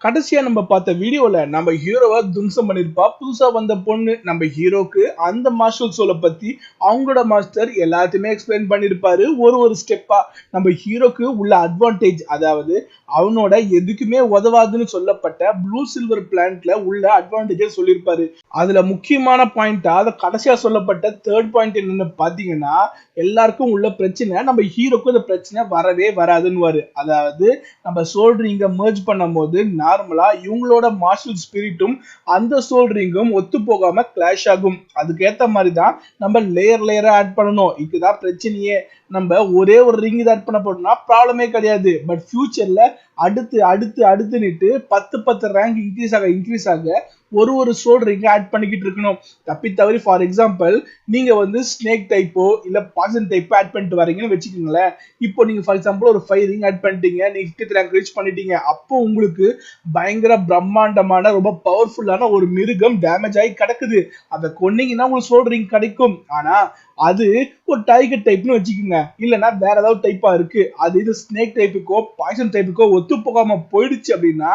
கடைசியா நம்ம பார்த்த வீடியோல நம்ம ஹீரோவை துன்சம் பண்ணிருப்பா. புதுசா வந்த பொண்ணு நம்ம ஹீரோக்கு அந்த மார்ஷல் சோலை பத்தி அவங்களோட மாஸ்டர் எல்லாத்தையுமே எக்ஸ்பிளைன் பண்ணிருப்பாரு. ஒரு ஸ்டெப்பா நம்ம ஹீரோக்கு உள்ள அட்வான்டேஜ், அதாவது அவனோட எதுக்குமே உதவாதுன்னு சொல்லப்பட்ட ப்ளூ சில்வர் பிளான்ட்ல உள்ள அட்வான்டேஜ் சொல்லியிருப்பாரு. அதுல முக்கியமான பாயிண்டா அதை கடைசியா சொல்லப்பட்ட தேர்ட் பாயிண்ட் என்னன்னு பாத்தீங்கன்னா, எல்லாருக்கும் உள்ள பிரச்சனை நம்ம ஹீரோக்கு அந்த பிரச்சனை வரவே வராதுன்னு. அதாவது நம்ம சோல் ரிங்க மெர்ஜ் பண்ணும் போது நார்மலா இவங்களோட மார்ஷல் ஸ்பிரிட்டும் அந்த சோல் ரிங்கும் ஒத்து போகாம கிளாஷ் ஆகும். அதுக்கேத்த மாதிரி தான் நம்ம லேயரா ஆட் பண்ணணும். இதுதான் பிரச்சனையே. நம்ம ஒரே ஒரு ரிங் ஆட் பண்ண போறோம்னா ப்ராப்ளமே கிடையாது. பட் ஃபியூச்சர்ல அடுத்துன்னுட்டு 10 ரேங்க் இன்க்ரீஸ் ஆக ஒரு சோல் ரிங் ஆட் பண்ணிக்கிட்டு இருக்கணும். தப்பி தவறி ஃபார் எக்ஸாம்பிள் நீங்க ஸ்னேக் டைப்போ இல்ல பாய்சன் டைப்போ ஆட் பண்ணிட்டு வரீங்கன்னு வச்சுக்கோங்களேன். இப்போ நீங்க ஃபார் எக்ஸாம்பிள் ஒரு 5 ரிங் ஆட் பண்ணிட்டீங்க, நீங்க 50th ரேங்க் ரீச் பண்ணிட்டீங்க. அப்போ உங்களுக்கு பயங்கர பிரம்மாண்டமான ரொம்ப பவர்ஃபுல்லான ஒரு மிருகம் டேமேஜ் ஆகி கிடக்குது. அதை கொன்னீங்கன்னா உங்களுக்கு சோல் ரிங் கிடைக்கும். ஆனா அது ஒரு டைகர் டைப்னு வச்சுக்கோங்க, இல்லைன்னா வேற ஏதாவது டைப்பா இருக்கு. அது இது ஸ்னேக் டைப்புக்கோ பாய்சன் டைப்புக்கோ ஒத்து போகாம போயிடுச்சு அப்படின்னா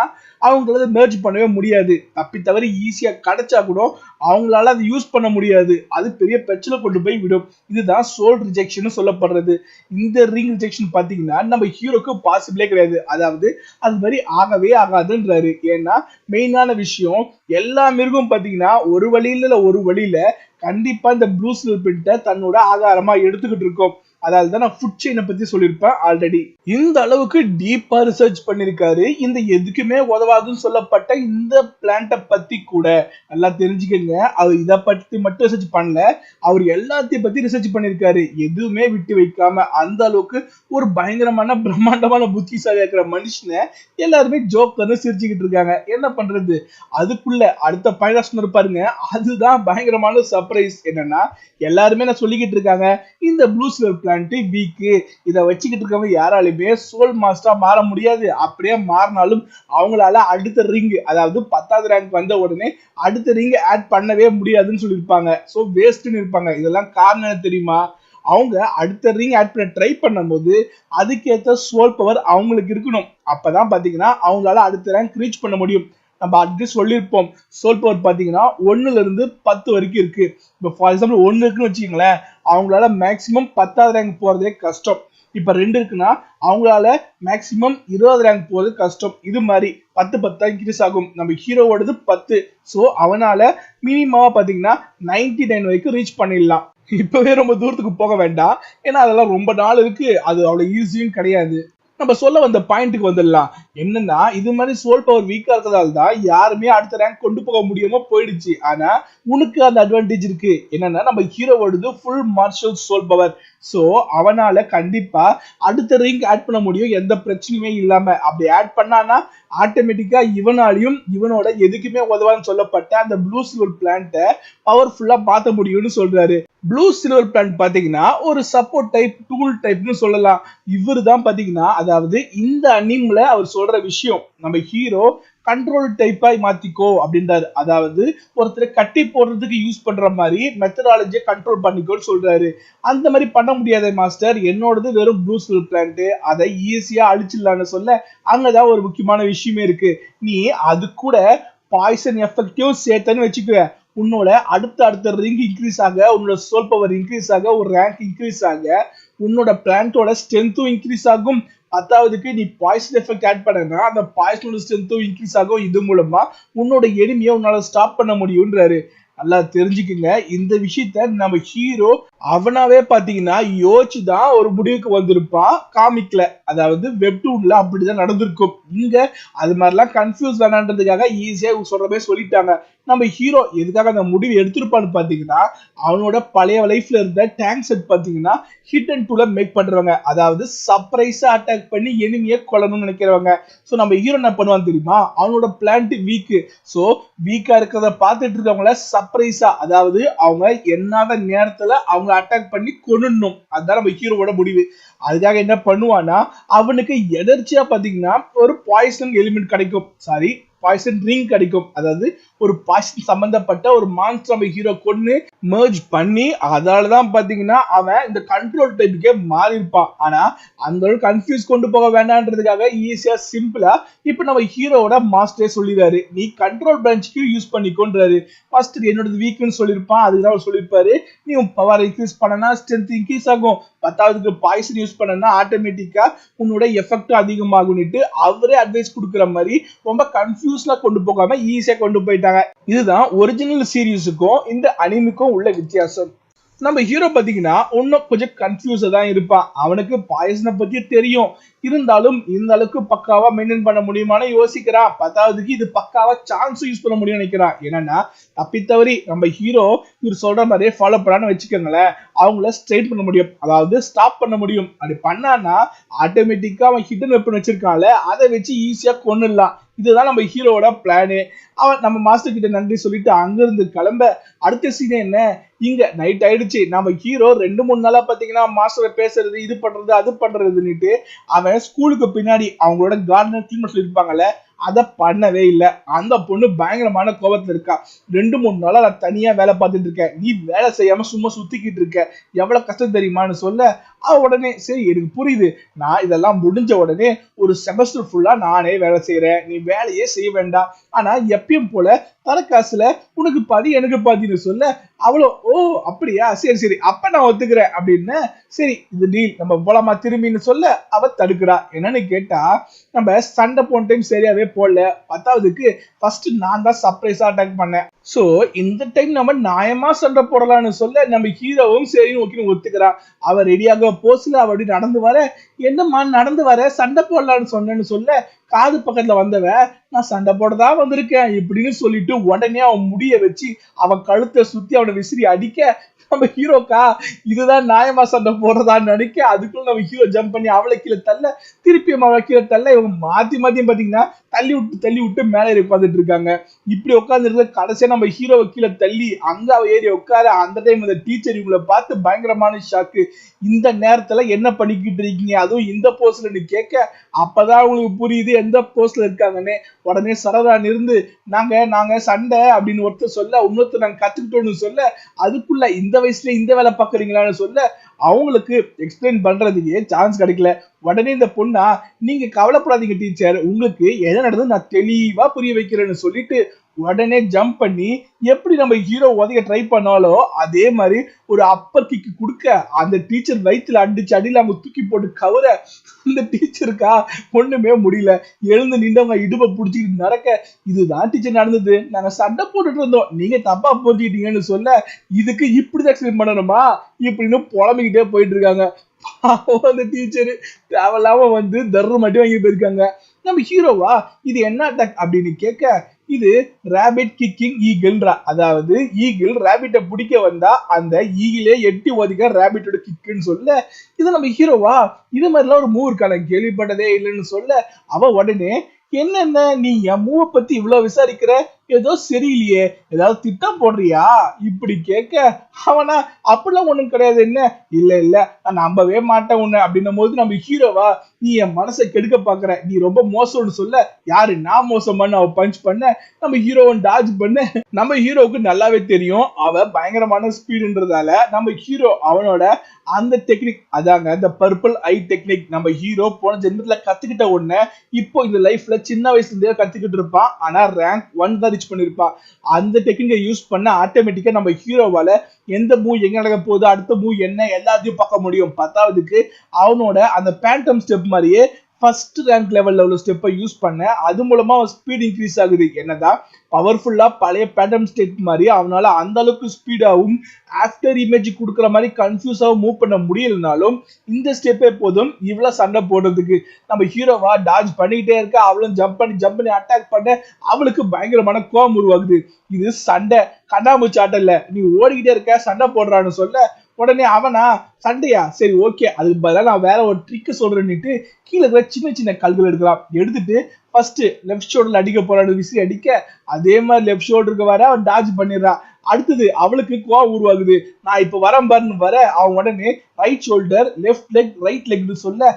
அவங்களால மெர்ஜ் பண்ணவே முடியாது. தப்பி தவறி ஈஸியா கிடைச்சா கூட அவங்களால அதை யூஸ் பண்ண முடியாது. அது பெரிய பிரச்சனை கொண்டு போய் விடும். இதுதான் சோல் ரிஜெக்ஷன் சொல்லப்படுறது. இந்த ரிங் ரிஜெக்ஷன் பாத்தீங்கன்னா நம்ம ஹீரோக்கு பாசிபிளே கிடையாது. அதாவது அது மாதிரி ஆகவே ஆகாதுன்றாரு. ஏன்னா மெயினான விஷயம், எல்லா மிருகம் பாத்தீங்கன்னா ஒரு வழியில கண்டிப்பா இந்த ப்ளூ சில்வர் பிரிண்ட்டை தன்னோட ஆகாரமா எடுத்துக்கிட்டு இருக்கோம். அதாவது தான் நான் ஃபுட் செயினை பத்தி சொல்லியிருப்பேன் ஆல்ரெடி. இந்த அளவுக்கு டீப்பா ரிசர்ச் பண்ணிருக்காரு இந்த எதுக்குமே உதவாதுன்னு சொல்லப்பட்ட இந்த பிளான்ட்டை பத்தி கூட. நல்லா தெரிஞ்சுக்கங்க, அவர் இதை பத்தி மட்டும் ரிசர்ச் பண்ணல, அவர் எல்லாத்தையும் பத்தி ரிசர்ச் பண்ணிருக்காரு. எதுவுமே விட்டு வைக்காம அந்த அளவுக்கு ஒரு பயங்கரமான பிரம்மாண்டமான புத்திசாலி இருக்கிற மனுஷனை எல்லாருமே ஜோக்கர்னு சிரிச்சுக்கிட்டு இருக்காங்க. என்ன பண்றது? அதுக்குள்ள அடுத்த பாயிண்ட் சொன்ன பாருங்க, அதுதான் பயங்கரமான சர்ப்ரைஸ். என்னன்னா எல்லாருமே நான் சொல்லிக்கிட்டு இருக்காங்க இந்த ப்ளூ சில்வர் பிளான்ட் வீக், இதை வச்சுக்கிட்டு இருக்கவங்க யாராலுமே சோல் மாஸ்டரா மாற முடியாது. அப்படியே மாறினாலும் அவங்களால அடுத்த ரிங், அதாவது 10th ரேங்க் வந்த உடனே அடுத்த ரிங் ஆட் பண்ணவே முடியாதுன்னு சொல்லியிருப்பாங்க. ஸோ வேஸ்ட்னு இருப்பாங்க. இதெல்லாம் காரணம் என்ன தெரியுமா? அவங்க அடுத்த ரிங் ஆட் பண்ண ட்ரை பண்ணும்போது அதுக்கேற்ற சோல் பவர் அவங்களுக்கு இருக்கணும். அப்பதான் பாத்தீங்கன்னா அவங்களால அடுத்த ரேங்க் ரீச் பண்ண முடியும். நம்ம அதுக்கு சொல்லியிருப்போம், சோல் பவர் பாத்தீங்கன்னா 1ல இருந்து 10 வரைக்கும் இருக்கு. இப்போ ஃபார் எக்ஸாம்பிள் 1 இருக்குன்னு வச்சுக்கோங்களேன், அவங்களால மேக்சிமம் 10th ரேங்க் போறதே கஷ்டம். இப்ப 2 இருக்குன்னா அவங்களால மேக்சிமம் 20th ரேங்க் போறது கஷ்டம். இது மாதிரி 10 இன்க்ரீஸ் ஆகும். நம்ம ஹீரோவோடது 10. ஸோ அவனால மினிமமா பாத்தீங்கன்னா 99 வரைக்கும் ரீச் பண்ணிடலாம். இப்பவே ரொம்ப தூரத்துக்கு போக வேண்டாம், ஏன்னா அதெல்லாம் ரொம்ப நாள் இருக்கு. அது அவ்வளவு ஈஸியும் கிடையாது. நம்ம சொல்ல வந்த பாயிண்ட்டுக்கு வந்துடலாம். என்னன்னா இது மாதிரி சோல் பவர் வீக்கா இருக்கிறதால தான் யாருமே அடுத்த ரேங்க் கொண்டு போக முடியாம போயிடுச்சு. ஆனா உனக்கு அந்த அட்வான்டேஜ் இருக்கு. என்னன்னா நம்ம ஹீரோவோடது full martial soul power. So அவனால கண்டிப்பா அடுத்த ரிங் ஆட் பண்ண முடியும், எந்த பிரச்சனையுமே இல்லாம. அப்படி ஆட் பண்ணானா ஆட்டோமேட்டிக்கா இவனாலையும் இவனோட எதுக்குமே உதவான்னு சொல்லப்பட்ட அந்த ப்ளூ சில்வர் பிளான்ட்டை பவர்ஃபுல்லா மாத்த முடியும்னு சொல்றாரு. ப்ளூ சில்வர் பிளான்ட் பாத்தீங்கன்னா ஒரு சப்போர்ட் டைப், டூல் டைப்னு சொல்லலாம். இவரு தான் பாத்தீங்கன்னா, அதாவது இந்த அனிம்ல அவர் சொல்ற விஷயம், நம்ம ஹீரோ கண்ட்ரோல் டைப்பாய் மாத்திக்கோ அப்படின்றாரு. அதாவது ஒருத்தரை கட்டி போடுறதுக்கு யூஸ் பண்ற மாதிரி மெத்தடாலஜியை கண்ட்ரோல் பண்ணிக்கோன்னு சொல்றாரு. அந்த மாதிரி பண்ண முடியாத மாஸ்டர், என்னோடது வெறும் ப்ளூ சில்வர் பிளான்ட், அதை ஈஸியா அழிச்சிடலான்னு சொல்ல அங்கதான் ஒரு முக்கியமான விஷயமே இருக்கு. நீ அது கூட பாய்சன் எஃபெக்டிவ் சேர்த்தன்னு வச்சுக்குவேன், உன்னோட அடுத்த ரிங் இன்க்ரீஸ் ஆக, உன்னோட சோல் பவர் இன்க்ரீஸ் ஆக, ஒரு ரேங்க் இன்க்ரீஸ் ஆக, உன்னோட பிளான்ட்டோட ஸ்ட்ரென்த்தும் இன்க்ரீஸ் ஆகும். 10வதுக்கு நீ பாய்சன் எஃபெக்ட் ஆட் பண்ணனா அந்த பாய்சனோட ஸ்ட்ரென்த்தும் இன்க்ரீஸ் ஆகும். இது மூலமா உன்னோட எனிமியை உன்னால ஸ்டாப் பண்ண முடியும்ன்றாரு. நல்லா தெரிஞ்சுக்குங்க, இந்த விஷயத்த நம்ம ஹீரோ அவனாவே பாத்தீங்கன்னா யோசிச்சுதான் ஒரு முடிவுக்கு வந்திருப்பான் காமிக்ல. அதாவது வெப்டூன்ல அப்படிதான் நடந்திருக்கும். இங்க அது மாதிரிலாம் கன்ஃபியூஸ் வேணான்றதுக்காக ஈஸியா சொல்ற மாதிரி சொல்லிட்டாங்க. நம்ம ஹீரோ எதுக்காக அந்த முடிவு எடுத்திருப்பான்னு பாத்தீங்கன்னா, அவனோட பழைய லைஃப்ல இருந்த டேங்க் செட் பாத்தீங்கன்னா ஹிட் அண்ட் டூல மேக் பண்றவங்க, அதாவது சர்ப்ரைஸா அட்டாக் பண்ணி எனிமியை கொல்லணும்னு நினைக்கிறவங்க. சோ நம்ம ஹீரோ என்ன பண்ணுவான்னு தெரியுமா? அவனோட பிளான்ட் வீக். சோ வீக்கா இருக்கிறத பார்த்துட்டு இருக்கவங்கள சர்ப்ரைஸா, அதாவது அவங்க என்னாத நேரத்துல அவங்க அட்டாக் பண்ணி கொன்னுடணும். அதுதான் நம்ம ஹீரோவோட முடிவு. அதுக்காக என்ன பண்ணுவானா, அவனுக்கு எதர்ச்சியா பாத்தீங்கன்னா ஒரு பாய்சன் எலிமெண்ட் கிடைக்கும். சாரி, பாய்சன் ரிங் கிடைக்கும். அதாவது ஒரு பாய்சன் சம்பந்தப்பட்ட ஒரு மான்ஸ்டர் நம்ம ஹீரோ கொன்னு மெர்ஜ் பண்ணி அதாலதான் பாத்தீங்கன்னா அவன் இந்த கண்ட்ரோல் டைப்புக்கே மாறி இருப்பான். ஆனா அந்த அளவுக்கு கன்ஃபியூஸ் கொண்டு போக வேண்டாம்ன்றதுக்காக ஈஸியா சிம்பிளா இப்ப நம்ம ஹீரோவோட மாஸ்டரே சொல்லிடுறாரு, நீ கண்ட்ரோல் பிரான்ச்சுக்கு யூஸ் பண்ணிக்கொன்றாரு. ஃபர்ஸ்ட் என்னோட வீக்னு சொல்லியிருப்பான், அதுதான் அவர் சொல்லியிருப்பாரு, நீ பவர் இன்க்ரீஸ் பண்ணனா ஸ்ட்ரென்த் இன்க்ரீஸ் ஆகும், 10வது பாய்சன் யூஸ் பண்ணனா ஆட்டோமேட்டிக்கா உன்னோட எஃபெக்ட் அதிகமாகும்னுட்டு அவரே அட்வைஸ் கொடுக்குற மாதிரி ரொம்ப கன்ஃபியூஸ்ல கொண்டு போகாம ஈஸியா கொண்டு போயிட்டாங்க. இதுதான் ஒரிஜினல் சீரீஸுக்கும் இந்த அனிமிக்கும் உள்ள வித்தியாசம். நம்ம ஹீரோ பாத்தீங்கன்னா இன்னும் கொஞ்சம் கன்ஃபியூஸா தான் இருப்பான். அவனுக்கு பாய்சனை பத்தி தெரியும், இருந்தாலும் இந்த அளவுக்கு பக்காவா மெயின்டைன் பண்ண முடியுமான்னு யோசிக்கிறான். 10வதுக்கு இது பக்காவா சான்ஸ் யூஸ் பண்ண முடியும்னு நினைக்கிறான். என்னன்னா தப்பித்தவறி நம்ம ஹீரோ இவர் சொல்ற மாதிரியே ஃபாலோ பண்ணான்னு வச்சுக்கோங்களேன், அவங்கள ஸ்ட்ரெயிட் பண்ண முடியும், அதாவது ஸ்டாப் பண்ண முடியும். அப்படி பண்ணான்னா ஆட்டோமேட்டிக்கா அவன் ஹிடன் வெப்பன் வச்சிருக்கான்ல அதை வச்சு ஈஸியா கொன்னுடலாம். இதுதான் நம்ம ஹீரோவோட பிளானு. அவன் நம்ம மாஸ்டர் கிட்ட நன்றி சொல்லிட்டு அங்கிருந்து கிளம்ப அடுத்த சீனே என்ன, இங்க நைட் ஆயிடுச்சு. நம்ம ஹீரோ 2-3 நாளா பாத்தீங்கன்னா மாஸ்டரை பேசுறது இது பண்றது அது பண்றதுன்னுட்டு அவன் ஸ்கூலுக்கு பின்னாடி அவங்களோட கார்டனர் கிளீன் சொல்லியிருப்பாங்கல்ல அதை பண்ணவே இல்லை. அந்த பொண்ணு பயங்கரமான கோபத்துல இருக்கா. 2-3 நாளா நான் தனியா வேலை பார்த்துட்டு இருக்கேன், நீ வேலை செய்யாம சும்மா சுத்திக்கிட்டு இருக்க, எவ்வளவு கஷ்டம் தெரியுமான்னு சொல்ல உடனே சரி எனக்கு புரியுது, நான் இதெல்லாம் முடிஞ்ச உடனே ஒரு செமஸ்டர் ஃபுல்லா நானே வேலை செய்யறேன், நீ வேலையே செய்ய வேண்டாம், ஆனா எப்பயும் போல தரக்காசுல உனக்கு பாதி எனக்கு பாதின்னு சொல்ல அவ்வளோ ஓ அப்படியா சரி சரி அப்ப நான் ஒத்துக்கிறேன் அப்படின்னு சரி இது டீல் நம்ம போலாமா திரும்பின்னு சொல்ல அவ தடுக்கிறா. என்னன்னு கேட்டா நம்ம சண்டை போன டைம் சரியாவே போடல, 10வதுக்கு ஃபர்ஸ்ட் நான் தான் சர்ப்ரைஸா அட்டாக் பண்ணேன், சோ இந்த டைம் நம்ம நியாயமா சண்டை போடலாம்னு சொல்ல நம்ம ஹீரோவும் சரின்னு ஓகே ஒத்துக்கிறான். அவ ரெடியாக போஸ்ல அவ அப்படி நடந்து வர, என்னம்மா நடந்து வர சண்டை போடலான்னு சொன்னேன்னு சொல்ல காது பக்கத்துல வந்தவ நான் சண்டை போடதான் வந்திருக்கேன் இப்படின்னு சொல்லிட்டு உடனே அவன் முடிய வச்சு அவன் கழுத்தை சுத்தி அவனை விசிறி அடிக்க நம்ம ஹீரோக்கா இதுதான் நியாயமா சண்டை போடுறதான்னு நினைக்க அதுக்குள்ள நம்ம ஹீரோ ஜம்ப் பண்ணி அவளை கீழே தள்ள திருப்பியும் அவளை கீழே தள்ள இவங்க மாத்தி மாத்தியும் பாத்தீங்கன்னா தள்ளி விட்டு மேலே உட்காந்துட்டு இருக்காங்க. இப்படி உட்காந்து இருக்க கடைசியா நம்ம ஹீரோவை கீழே தள்ளி அங்க அவ ஏறி உட்கார அந்த டைம் அந்த டீச்சர் இவங்களை பார்த்து பயங்கரமான ஷாக்கு, இந்த நேரத்துல என்ன பண்ணிக்கிட்டு இருக்கீங்க அதுவும் இந்த போஸ்ட்ல கேட்க அப்பதான் உங்களுக்கு புரியுது எந்த போஸ்ட்ல இருக்காங்கன்னு. உடனே சரதான் இருந்து நாங்க சண்டை அப்படின்னு ஒருத்தர் சொல்ல இன்னொருத்தர் நாங்க கத்துக்கிட்டோம்னு சொல்ல அதுக்குள்ள இந்த வயசுல இந்த வேலை பாக்குறீங்களான்னு சொல்ல அவங்களுக்கு எக்ஸ்பிளைன் பண்றதுக்கே சான்ஸ் கிடைக்கல. உடனே இந்த பொண்ணா நீங்க கவலைப்படாதீங்க டீச்சர், உங்களுக்கு எதை நடந்தது நான் தெளிவா புரிய வைக்கிறேன்னு சொல்லிட்டு உடனே ஜம்ப் பண்ணி எப்படி நம்ம ஹீரோ உதைக்க ட்ரை பண்ணாலோ அதே மாதிரி ஒரு அப்பர் கிக்கு கொடுக்க அந்த டீச்சர் வயிற்றுல அடிச்சு அடியில அவங்க தூக்கி போட்டு கவர அந்த டீச்சருக்கா ஒண்ணுமே முடியல, எழுந்து நின்றவங்க இடுப்பை பிடிச்சிக்கிட்டு நடக்க இதுதான் டீச்சர் நடந்தது, நாங்க சண்டை போட்டுட்டு இருந்தோம் நீங்க தப்பா புரிஞ்சுக்கிட்டீங்கன்னு சொல்ல இதுக்கு இப்படிதான் எக்ஸ்பிளைன் பண்ணணுமா இப்படின்னு புலம்பிக்கிட்டே போயிட்டு இருக்காங்க. அந்த டீச்சரு தேவையில்லாம வந்து தர்ரு மட்டும் வாங்கி போயிருக்காங்க. நம்ம ஹீரோவா இது என்ன அட்டாக் அப்படின்னு கேட்க இது ராபிட் கிக்கிங் ஈகிள்ன்றா, அதாவது ஈகிள் ராபிட்டை பிடிக்க வந்தா அந்த ஈகிளே எட்டி ஒதுக்க ராபிட்டோட கிக்குன்னு சொல்ல இது நம்ம ஹீரோவா இது மாதிரிலாம் ஒரு மூவ் இருக்கா நான் கேள்விப்பட்டதே இல்லைன்னு சொல்ல அவ உடனே என்னென்ன நீ என் மூவை பத்தி இவ்வளவு விசாரிக்கிற, ஏதோ சரியில்லையே ஏதாவது திட்டம் போடுறியா இப்படி கேட்க அவனா அப்படிலாம் ஒண்ணும் கிடையாது, என்ன இல்ல நான் நம்பவே மாட்டேன் உன்ன அப்படின்னும் போது நம்ம ஹீரோவா நீ என் மனசை கெடுக்க பாக்குற, நீ ரொம்ப மோசம்னு சொல்ல யாரு நான் மோசம் பண்ண அவ பஞ்ச் பண்ண நம்ம ஹீரோவை டாஜ் பண்ண நம்ம ஹீரோவுக்கு நல்லாவே தெரியும் அவ பயங்கரமான ஸ்பீடுன்றதால நம்ம ஹீரோ அவனோட அந்த டெக்னிக் அதாங்க அந்த பர்பிள் ஐ டெக்னிக் நம்ம ஹீரோ போன ஜென்மத்துல கத்துக்கிட்ட ஒண்ணு இப்போ இந்த லைஃப்ல சின்ன வயசுல இருந்தே கத்துக்கிட்டு இருப்பான். ஆனா ரேங்க் 1 தான் ரீச் பண்ணிருப்பான். அந்த டெக்னிக்கை யூஸ் பண்ண ஆட்டோமேட்டிக்கா நம்ம ஹீரோவால எந்த மூவ் எங்க நடக்க போகுது அடுத்த மூவ் என்ன எல்லாத்தையும் பார்க்க முடியும். 10வதுக்கு அவனோட அந்த பேண்டம் ஸ்டெப் மாதிரியே ஃபர்ஸ்ட் ரேங்க் லெவல்ல உள்ள ஸ்டெப்பை யூஸ் பண்ண அது மூலமா ஸ்பீட் இன்க்ரீஸ் ஆகுது. என்னதான் பவர்ஃபுல்லா பழைய பேண்டம் ஸ்டெப் மாதிரி அவனால அந்த அளவுக்கு ஸ்பீடாகவும் ஆஃப்டர் இமேஜ் கொடுக்குற மாதிரி கன்ஃபியூஸாகவும் மூவ் பண்ண முடியலனாலும் இந்த ஸ்டெப்பே போதும் இவ்வளவு சண்டை போடுறதுக்கு. நம்ம ஹீரோவா டாஜ் பண்ணிக்கிட்டே இருக்க அவளும் ஜம்ப் பண்ணி அட்டாக் பண்ண அவளுக்கு பயங்கரமான கோபம் உருவாகுது. இது சண்டை கண்ணாமூச்சி ஆட்டம் இல்ல, நீ ஓடிக்கிட்டே இருக்க சண்டை போடுறான்னு சொல்ல உடனே அவனா சண்டையா சரி ஓகே அதுக்கு பதிலாக நான் வேற ஒரு ட்ரிக் சொல்றேன்னுட்டு கீழே இருக்கிற சின்ன சின்ன கல்கள் எடுக்கலாம், எடுத்துட்டு ஃபர்ஸ்ட் லெஃப்ட் ஷோல்டர்ல அடிக்க போறான்னு விசிறி அடிக்க அதே மாதிரி லெஃப்ட் ஷோல்டருக்கு வர அவன் டாஜ் பண்ணிடுறான். அடுத்தது அவளுக்கு கோவம் உருவாகுது, நான் இப்ப வரேன் பாருன்னு வர அவன் உடனே right shoulder left leg right லெக்னு சொல்ல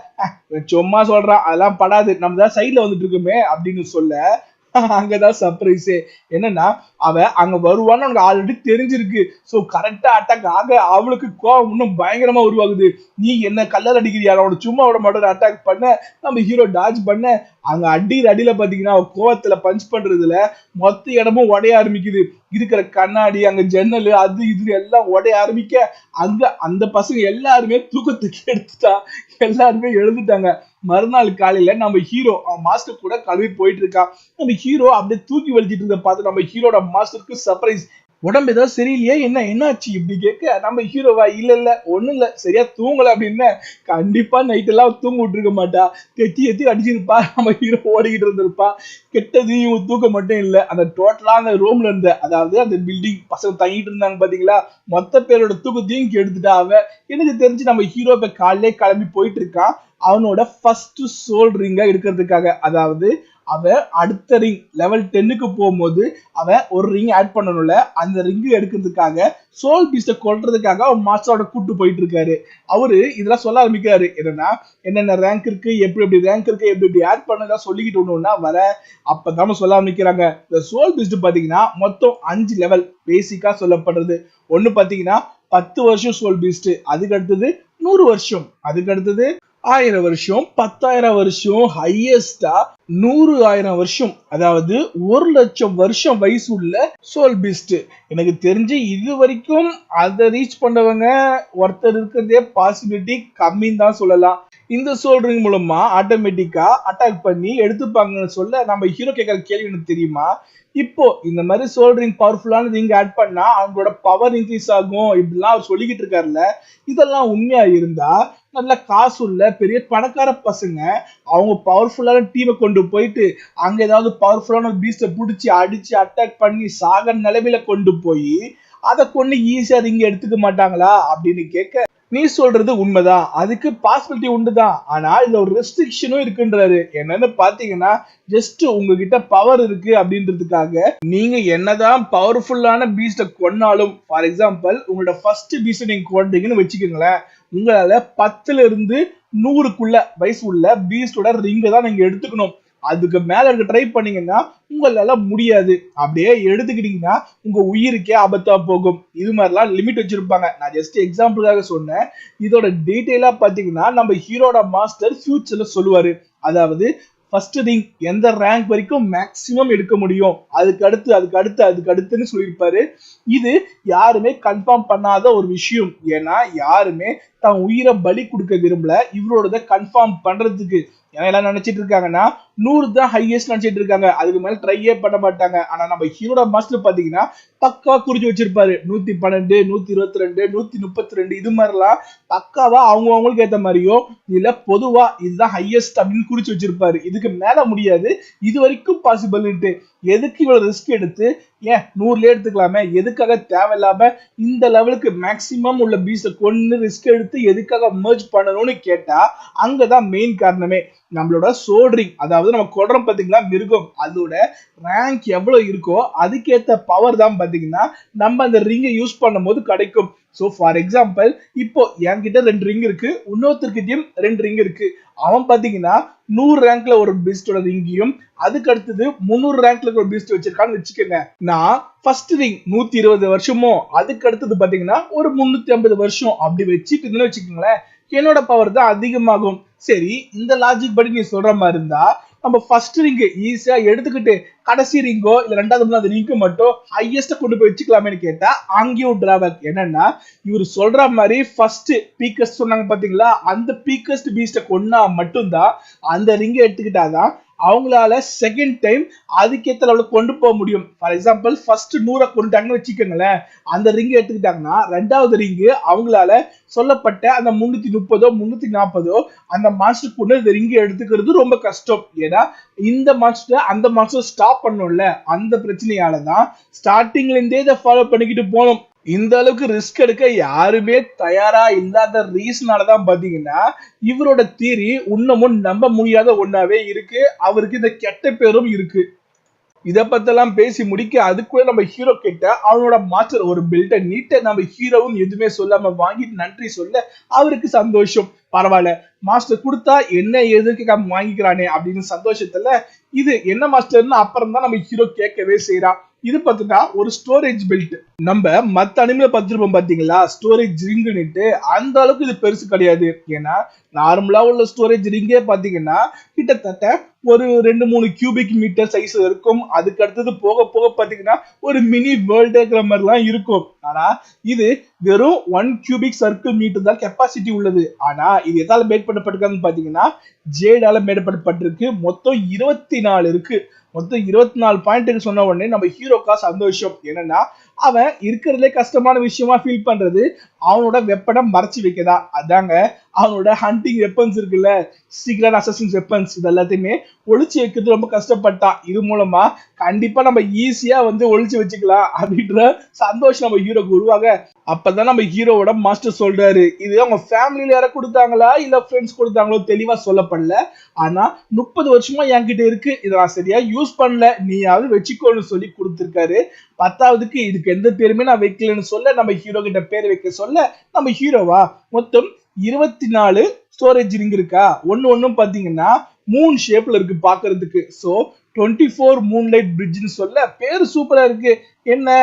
சும்மா சொல்றான் அதெல்லாம் படாது நம்ம தான் சைட்ல வந்துட்டு இருக்குமே அப்படின்னு சொல்ல அங்கதான் சர்ப்ரைஸே. என்னன்னா அவ அங்க வருவான்னு அவனுக்கு ஆல்ரெடி தெரிஞ்சிருக்கு. சோ கரெக்டா அட்டாக் ஆக அவளுக்கு கோவம் இன்னும் பயங்கரமா உருவாகுது. நீ என்ன கல்லால் அடிக்கிறியா, அவனை சும்மா விட மாட்டேன் அட்டாக் பண்ண. நம்ம ஹீரோ டாஜ் பண்ண அங்க அடிக்கிற அடியில பாத்தீங்கன்னா கோவத்துல பஞ்ச் பண்றதுல மொத்த இடமும் உடைய ஆரம்பிக்குது. இருக்கிற கண்ணாடி அங்க ஜன்னல் அது இது எல்லாம் உடைய ஆரம்பிக்க அங்க அந்த பசங்க எல்லாருமே தூக்கத்துக்கு எடுத்துட்டா, எல்லாருமே எழுந்துட்டாங்க. மறுநாள் காலையில நம்ம ஹீரோ அவன் மாஸ்டர் கூட கழுவி போயிட்டு இருக்கான். நம்ம ஹீரோ அப்படியே தூக்கி வலிச்சிட்டு இருந்த பார்த்து நம்ம ஹீரோட மாஸ்டருக்கு சர்ப்ரைஸ். உடம்பு ஏதாவது சரியில்லையே, என்னாச்சு இப்படி கேட்க நம்ம ஹீரோவா இல்ல ஒண்ணும் இல்ல சரியா தூங்கல அப்படின்னு. கண்டிப்பா நைட் எல்லாம் தூங்க விட்டுருக்க மாட்டா, எத்தி அடிச்சிருப்பா. நம்ம ஹீரோ ஓடிக்கிட்டு இருந்திருப்பா. கெட்டது இவங்க தூக்கம் மட்டும் இல்ல, அந்த டோட்டலா அந்த ரூம்ல இருந்த அதாவது அந்த பில்டிங் பசங்க தங்கிட்டு இருந்தாங்க பாத்தீங்களா, மொத்த பேரோட தூக்கத்தையும் கெடுத்துட்டா அவ. எனக்கு தெரிஞ்சு நம்ம ஹீரோ இப்ப காலையிலே கிளம்பி போயிட்டு இருக்கான் அவனோட ஃபர்ஸ்ட் சோல் ரிங்கா எடுக்கிறதுக்காக. அதாவது அவ அடுத்த ரிங் லெவல் 10க்கு போகும்போது அவ ஒரு ரிங் ஆட் பண்ணணும்ல, அந்த ரிங் எடுக்கிறதுக்காக சோல் பீஸ்ட கொல்றதுக்காக அவன் மாஸ்டரோட கூட்டு போயிட்டு இருக்காரு. அவரு இதெல்லாம் சொல்ல ஆரம்பிக்கிறாரு. என்னன்னா என்னென்ன ரேங்க் இருக்கு, எப்படி ரேங்க் இருக்கு, எப்படி ஆட் பண்ணதா சொல்லிக்கிட்டு ஒண்ணுன்னா வர. அப்பதான் சொல்ல ஆரம்பிக்கிறாங்க. இந்த சோல் பீஸ்ட் பாத்தீங்கன்னா மொத்தம் 5 லெவல் பேசிக்கா சொல்லப்படுறது. ஒண்ணு பாத்தீங்கன்னா 10 வருஷம் சோல் பீஸ்ட், அதுக்கு அடுத்தது 100 வருஷம், அதுக்கு அடுத்தது 1000 வருஷம், 10,000 வருஷம், ஹையஸ்டா 100,000 வருஷம், அதாவது 1,00,000 வருஷம் வயசு உள்ள சோல் பீஸ்ட். எனக்கு தெரிஞ்சு இது வரைக்கும் அதை ரீச் பண்ணவங்க ஒருத்தர் இருக்கிறதே பாசிபிலிட்டி கம்மின்னு தான் சொல்லலாம். இந்த சோல் ரிங் மூலமா ஆட்டோமேட்டிக்கா அட்டாக் பண்ணி எடுத்துப்பாங்கன்னு சொல்ல நம்ம ஹீரோ கேட்கற கேள்வி எனக்கு தெரியுமா, இப்போ இந்த மாதிரி சோல் ரிங் பவர்ஃபுல்லான ரிங் ஆட் பண்ணா அவங்களோட பவர் இன்க்ரீஸ் ஆகும் இப்படிலாம் அவர் சொல்லிக்கிட்டு இருக்காருல்ல, இதெல்லாம் உண்மையா இருந்தா நல்ல காசு உள்ள பெரிய பணக்கார பசங்க அவங்க பவர்ஃபுல்லான டீமை கொண்டு போயிட்டு அங்க ஏதாவது பவர்ஃபுல்லான பீஸ்ட புடிச்சு அடிச்சு அட்டாக் பண்ணி சாக நிலைமையில கொண்டு போய் அதை கொண்டு ஈஸியா ரிங் எடுத்துக்க மாட்டாங்களா அப்படின்னு கேட்க, நீ சொல்றது உண்மைதான், அதுக்கு பாசிபிலிட்டி உண்டுதான். ஆனா இதுல ஒரு ரெஸ்ட்ரிக்ஷனும் இருக்குன்றாரு. என்னன்னு பாத்தீங்கன்னா ஜஸ்ட் உங்ககிட்ட பவர் இருக்கு அப்படின்றதுக்காக நீங்க என்னதான் பவர்ஃபுல்லான பீஸ்ட கொன்னாலும், ஃபார் எக்ஸாம்பிள் உங்களோட ஃபர்ஸ்ட் பீஸ்ட நீங்க கொண்டீங்கன்னு வச்சுக்கோங்களேன், உங்களால 10ல இருந்து 100க்குள்ள வயசு உள்ள பீஸ்டோட ரிங்கை தான் நீங்க எடுத்துக்கணும். அதுக்கு மேல இருக்க ட்ரை பண்ணீங்கன்னா உங்களால முடியாது. அப்படியே எடுத்துக்கிட்டீங்கன்னா உங்க உயிருக்கே ஆபத்தா போகும். இது மாதிரிலாம் லிமிட் வச்சிருப்பாங்க. நான் ஜஸ்ட் எக்ஸாம்பிளுக்காக சொன்னேன். இதோட டீடைலா பாத்தீங்கன்னா நம்ம ஹீரோட மாஸ்டர் ஃபியூச்சர்ல சொல்லுவாரு. அதாவது ஃபர்ஸ்ட் ரிங் எந்த ரேங்க் வரைக்கும் மேக்சிமம் எடுக்க முடியும், அதுக்கு அடுத்துன்னு சொல்லியிருப்பாரு. இது யாருமே கன்ஃபார்ம் பண்ணாத ஒரு விஷயம். ஏன்னா யாருமே தான் உயிரை பலி கொடுக்க விரும்பல இவரோட கன்ஃபார்ம் பண்றதுக்கு. ஏன்னா எல்லாம் நினைச்சிட்டு இருக்காங்கன்னா 100 தான் ஹையஸ்ட் நினைச்சிட்டு இருக்காங்க, அதுக்கு மேல ட்ரையே பண்ண மாட்டாங்க. ஆனா நம்ம ஹீரோட மாஸ்டர் பாத்தீங்கன்னா பக்கா குறிச்சு வச்சிருப்பாரு. 112, 122, 132 இது மாதிரிலாம் பக்காவா அவங்களுக்கு ஏத்த மாதிரியோ இல்ல பொதுவா இதுதான் ஹையஸ்ட் அப்படின்னு குறிச்சு வச்சிருப்பாரு. இதுக்கு மேல முடியாது, இது வரைக்கும் பாசிபிள்ட்டு. எதுக்கு இவ்வளவு ரிஸ்க் எடுத்து, ஏன் 100ல எடுத்துக்கலாமே, எதுக்காக தேவையில்லாம இந்த லெவலுக்கு மேக்சிமம் உள்ள பீஸ கொண்டு ரிஸ்க் எடுத்து எதுக்காக மர்ஜ் பண்ணணும்னு கேட்டா அங்கதான் மெயின் காரணமே. நம்மளோட சோல் ரிங், அதாவது நம்ம கொல்றோம் பாத்தீங்களா மிருகம், அதோட ரேங்க் எவ்வளவு இருக்கோ அதுக்கேத்த பவர் தான் பாத்தீங்கன்னா நம்ம அந்த ரிங்கை யூஸ் பண்ணும் போது கிடைக்கும். சோ ஃபார் எக்ஸாம்பிள் இப்போ என்கிட்ட 2 ரிங் இருக்கு, இன்னொருத்தர்கிட்டயும் 2 ரிங் இருக்கு. அவன் பாத்தீங்கன்னா 100 ரேங்க்ல ஒரு பீஸ்டோட ரிங்கையும் அதுக்கு அடுத்தது 300 ரேங்க்ல ஒரு பீஸ்ட் வச்சிருக்கான்னு வச்சுக்கோங்க. நான் ஃபர்ஸ்ட் ரிங் 120 வருஷமோ அதுக்கு அடுத்தது பாத்தீங்கன்னா ஒரு 350 வருஷம் அப்படி வச்சுட்டு வச்சுக்கோங்களேன், என்னோட பவர் தான் அதிகமாகும். சரி, இந்த லாஜிக் படி நீ சொல்ற மாதிரி இருந்தா நம்ம ஃபர்ஸ்ட் ரிங் ஈஸியா எடுத்துக்கிட்டு கடைசி ரிங்கோ இல்ல ரெண்டாவது ரிங்கு மட்டும் ஹையஸ்ட கொண்டு போய் வச்சுக்கலாமேன்னு கேட்டா அங்கேயும் டிராபேக். என்னன்னா இவர் சொல்ற மாதிரி ஃபர்ஸ்ட் பீக்கஸ்ட் சொன்னாங்க பாத்தீங்களா, அந்த பீக்கஸ்ட் பீஸ்ட கொன்னா மட்டும்தான் அந்த ரிங்கை எடுத்துக்கிட்டாதான் அவங்களால செகண்ட் டைம் அதுக்கேற்ற லெவலுக்கு கொண்டு போக முடியும். ஃபார் எக்ஸாம்பிள் ஃபர்ஸ்ட் 100 கொண்டுட்டாங்கன்னு வச்சுக்கோங்களேன், அந்த ரிங் எடுத்துக்கிட்டாங்கன்னா ரெண்டாவது ரிங்கு அவங்களால சொல்லப்பட்ட அந்த 330 340 அந்த மாஸ்டர் கொண்டு இந்த ரிங்கை எடுத்துக்கிறது ரொம்ப கஷ்டம். ஏன்னா இந்த மாஸ்டர் அந்த மாஸ்டர் ஸ்டாப் பண்ணும்ல, அந்த பிரச்சனையாலதான் ஸ்டார்டிங்ல இருந்தே இதை ஃபாலோ பண்ணிக்கிட்டு போனோம். இந்த அளவுக்கு ரிஸ்க் எடுக்க யாருமே தயாரா இல்லாத ரீசனாலதான் பாத்தீங்கன்னா இவரோட தியரி இன்னமும் நம்ப முடியாத ஒண்ணாவே இருக்கு. அவருக்கு இந்த கெட்ட பேரும் இருக்கு. இத பத்தெல்லாம் பேசி முடிக்க அதுக்குள்ள நம்ம ஹீரோ கிட்ட அவனோட மாஸ்டர் ஒரு பெல்ட்டை நீட்ட நம்ம ஹீரோவும் எதுவுமே சொல்லாம வாங்கிட்டு நன்றி சொல்ல அவருக்கு சந்தோஷம். பரவாயில்ல, மாஸ்டர் கொடுத்தா என்ன எதுக்கு வாங்கிக்கிறானே அப்படின்னு சந்தோஷத்துல இது என்ன மாஸ்டர்னு அப்புறம் தான் நம்ம ஹீரோ கேட்கவே செய்யறான். இது பாத்தீங்கன்னா ஒரு ஸ்டோரேஜ் பெல்ட். நம்ம மத்த அனிமல பார்த்திருப்போம் பாத்தீங்களா, ஸ்டோரேஜ் ரிங்னுட்டு. அந்த அளவுக்கு இது பெருசு கிடையாது. ஏன்னா நார்மலா உள்ள ஸ்டோரேஜ் ரிங்கே பாத்தீங்கன்னா கிட்டத்தட்ட ஒரு 2-3 கியூபிக் மீட்டர் சைஸ் இருக்கும். அதுக்கு அடுத்தது போக போக பாத்தீங்கன்னா ஒரு மினி வேர்ல்டு இருக்கிற மாதிரிலாம் இருக்கும். ஆனா இது வெறும் 1 கியூபிக் சர்க்கிள் மீட்டர் தான் கெப்பாசிட்டி உள்ளது. ஆனா இது எதால மேட் பண்ணப்பட்டிருக்காங்கன்னு பாத்தீங்கன்னா ஜேடால மேட் பண்ணப்பட்டிருக்கு. மொத்தம் 24 இருக்கு. மொத்தம் 24 பாயிண்ட்டுக்கு சொன்ன உடனே நம்ம ஹீரோக்கா சந்தோஷம். என்னன்னா அவன் இருக்கிறதுலே கஷ்டமான விஷயமா ஃபீல் பண்றது அவனோட வெப்பனை மறைச்சு வைக்கதா. அதாங்க அவனோட ஹண்டிங் வெப்பன்ஸ் இருக்குல்ல, சீக்ரெட் அசசின் வெப்பன்ஸ், இது எல்லாத்தையுமே ஒளிச்சு வைக்கிறது ரொம்ப கஷ்டப்பட்டான். இது மூலமா கண்டிப்பா நம்ம ஈஸியா ஒளிச்சு வச்சுக்கலாம் அப்படின்ற சந்தோஷம் நம்ம ஹீரோக்கு உருவாக. அப்பதான் நம்ம ஹீரோவோட மாஸ்டர் சொல்றாரு, இது அவங்க ஃபேமிலியில யார கொடுத்தாங்களா இல்ல ஃப்ரெண்ட்ஸ் கொடுத்தாங்களோ தெளிவா சொல்லப்படல. ஆனா 30 வருஷமா என்கிட்ட இருக்கு, இதை நான் சரியா யூஸ் பண்ணல, நீயாவது வச்சுக்கோன்னு சொல்லி கொடுத்திருக்காரு. 10வதுக்கு இதுக்கு எந்த பேருமே நான் வைக்கலன்னு சொல்ல நம்ம ஹீரோ கிட்ட பேர் வைக்க சொல்ல நம்ம ஹீரோவா மொத்தம் 24 ஸ்டோரேஜ் ரிங் இருக்கா. ஒன்னும் பாத்தீங்கன்னா மூன் ஷேப்ல இருக்கு பாக்குறதுக்கு. சோ 24 மூன்லைட் பிரிட்ஜ்னு சொல்ல பேரு சூப்பரா இருக்கு. என்ன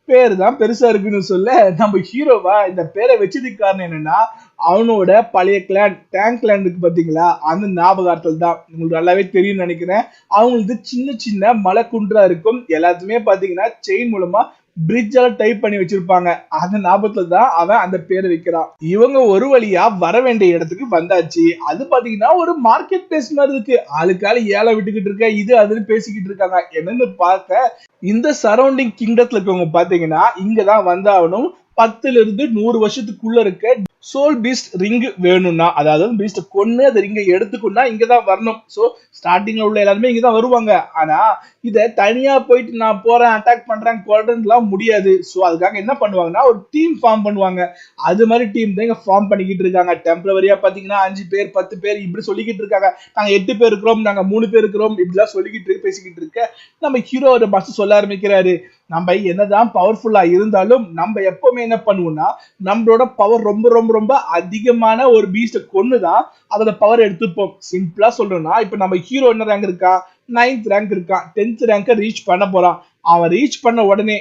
பேரு தான் பெருசா இருக்குன்னு சொல்ல நம்ம ஹீரோவா இந்த பேரை வச்சதுக்கு காரணம் என்னன்னா அவனோட பழைய கிளான் டேங்க் கிளான் இருக்கு பாத்தீங்களா, அந்த ஞாபகார்த்தல் தான். உங்களுக்கு நல்லாவே தெரியும் நினைக்கிறேன். அவங்களுக்கு சின்ன சின்ன மலை குன்றா இருக்கும். எல்லாத்துமே பாத்தீங்கன்னா செயின் மூலமா பிரிட்ஜால டைப் பண்ணி வச்சிருப்பாங்க. அந்த ஞாபகத்துல தான் அவன் அந்த பேரை வைக்கிறான். இவங்க ஒரு வழியா வர வேண்டிய இடத்துக்கு வந்தாச்சு. அது பாத்தீங்கன்னா ஒரு மார்க்கெட் பிளேஸ் மாதிரி இருக்கு. ஆளுக்கால ஏழை விட்டுக்கிட்டு இருக்க, இது அதுன்னு பேசிக்கிட்டு இருக்காங்க. என்னன்னு பார்க்க இந்த சரௌண்டிங் கிங்டத்துல இருக்கவங்க பாத்தீங்கன்னா இங்கதான் வந்தாகணும். 10ல இருந்து 100 வருஷத்துக்குள்ள இருக்க சோல் பீஸ்ட் ரிங் வேணும்னா, அதாவது பீஸ்ட் கொன்னு அந்த ரிங்கை எடுத்துக்கொண்டா இங்கதான் வரணும். சோ ஸ்டார்டிங்ல உள்ள எல்லாருமே இங்கதான் வருவாங்க. ஆனா இத தனியா போயிட்டு நான் போறேன் அட்டாக் பண்றேன் கொல்றேன்லாம் முடியாது. சோ அதுக்காக என்ன பண்ணுவாங்கன்னா ஒரு டீம் ஃபார்ம் பண்ணுவாங்க. அது மாதிரி டீம் தான் இங்க ஃபார்ம் பண்ணிக்கிட்டு இருக்காங்க. டெம்பரவரியா பாத்தீங்கன்னா 5 பேர் 10 பேர் இப்படி சொல்லிக்கிட்டு இருக்காங்க. நாங்க 8 பேர் இருக்கிறோம், நாங்க 3 பேர் இருக்கிறோம், இப்படிலாம் சொல்லிக்கிட்டு பேசிக்கிட்டு இருக்க நம்ம ஹீரோ ஒரு பஸ் சொல்ல ஆரம்பிக்கிறாரு. நம்ம என்னதான் பவர்ஃபுல்லா இருந்தாலும் நம்ம எப்பவுமே என்ன பண்ணுவோம்னா நம்மளோட பவர் ரொம்ப ரொம்ப ரொம்ப அதிகமான ஒரு பீஸ்ட கொன்னுதான் அதோட பவர் எடுத்துப்போம். சிம்பிளா சொல்லணும்னா இப்ப நம்ம ஹீரோ என்ன ரேங்க் இருக்கா, 9th ரேங்க் இருக்கான். 10th ரேங்க ரீச் பண்ண போறான். அவன் ரீச் பண்ண உடனே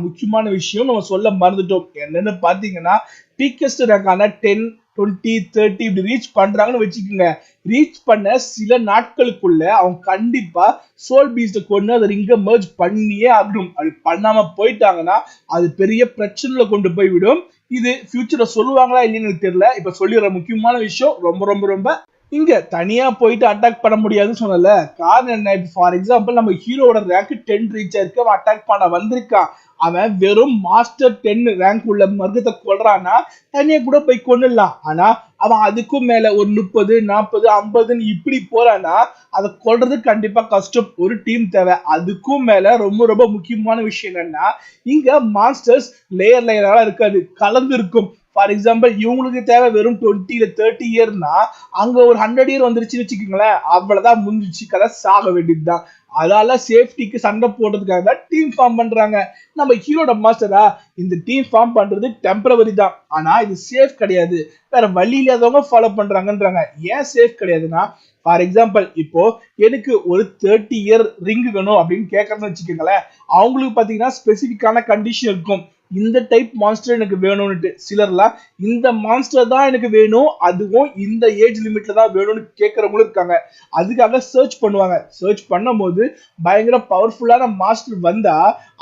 முக்கியமான விஷயம் நம்ம சொல்ல மறந்துட்டோம். என்னன்னு பாத்தீங்கன்னா பீக்கஸ்ட் ரேங்கான 10 20 30 இப்படி ரீச் பண்றாங்கன்னு வச்சுக்கோங்க. ரீச் பண்ண சில நாட்களுக்குள்ள அவங்க கண்டிப்பா சோல் பீஸ்ட கொண்டு அதை ரிங்க மெர்ஜ் பண்ணியே ஆகணும். அப்படி பண்ணாம போயிட்டாங்கன்னா அது பெரிய பிரச்சனைல கொண்டு போய் விடும். இது ஃபியூச்சர்ல சொல்லுவாங்களா இல்லைன்னு தெரியல. இப்ப சொல்லிடுற முக்கியமான விஷயம் ரொம்ப ரொம்ப ரொம்ப இங்க தனியா போயிட்டு அட்டாக் பண்ண முடியாதுன்னு சொன்னல. காரணம் என்ன, ஃபார் எக்ஸாம்பிள் நம்ம ஹீரோட ரேங்க் 10 ரீச் ஆயிருக்கு, அவன் அட்டாக் பண்ண வந்திருக்கான். அவன் வெறும் மாஸ்டர் 10 ரேங்க் உள்ள மர்க்கத்தை கொல்றான்னா தனியா கூட போய் கொண்டுடலாம். ஆனா அவன் அதுக்கும் மேல ஒரு 30 40 50 இப்படி போறான்னா அதை கொல்றது கண்டிப்பா கஷ்டம். ஒரு டீம் தேவை. அதுக்கும் மேல ரொம்ப ரொம்ப முக்கியமான விஷயம் என்னன்னா இங்க மாஸ்டர்ஸ் லேயர் லேயரா இருக்காது, கலந்து இருக்கும். ஃபார் எக்ஸாம்பிள் இவங்களுக்கு தேவை வெறும் 20 இல்ல 30 இயர்னா அங்க ஒரு 100 இயர் வந்துருச்சுன்னு வச்சுக்கோங்களேன், அவ்வளவுதான் முடிஞ்சிச்சு, கதை சாக வேண்டியதுதான். அதால சேஃப்டிக்கு சண்டை போடுறதுக்காக தான் டீம் ஃபார்ம் பண்றாங்க. நம்ம ஹீரோட மாஸ்டரா இந்த டீம் ஃபார்ம் பண்றது டெம்பரவரி தான். ஆனா இது சேஃப் கிடையாது. வேற வழி இல்லாதவங்க ஃபாலோ பண்றாங்கன்றாங்க. ஏன் சேஃப் கிடையாதுன்னா ஃபார் எக்ஸாம்பிள் இப்போ எனக்கு ஒரு 30 இயர் ரிங் வேணும் அப்படின்னு கேட்கறதுன்னு வச்சுக்கோங்களேன், அவங்களுக்கு பாத்தீங்கன்னா ஸ்பெசிபிக்கான கண்டிஷன் இருக்கும். இந்த டைப் மான்ஸ்டர் எனக்கு வேணும்னுட்டு. சிலர்லாம் இந்த மான்ஸ்டர் தான் எனக்கு வேணும், அதுவும் இந்த ஏஜ் லிமிட்ல தான் வேணும்னு கேட்கறவங்களும் இருக்காங்க. அதுக்காக சர்ச் பண்ணுவாங்க. சர்ச் பண்ணும்போது பயங்கர பவர்ஃபுல்லான மாஸ்டர் வந்தா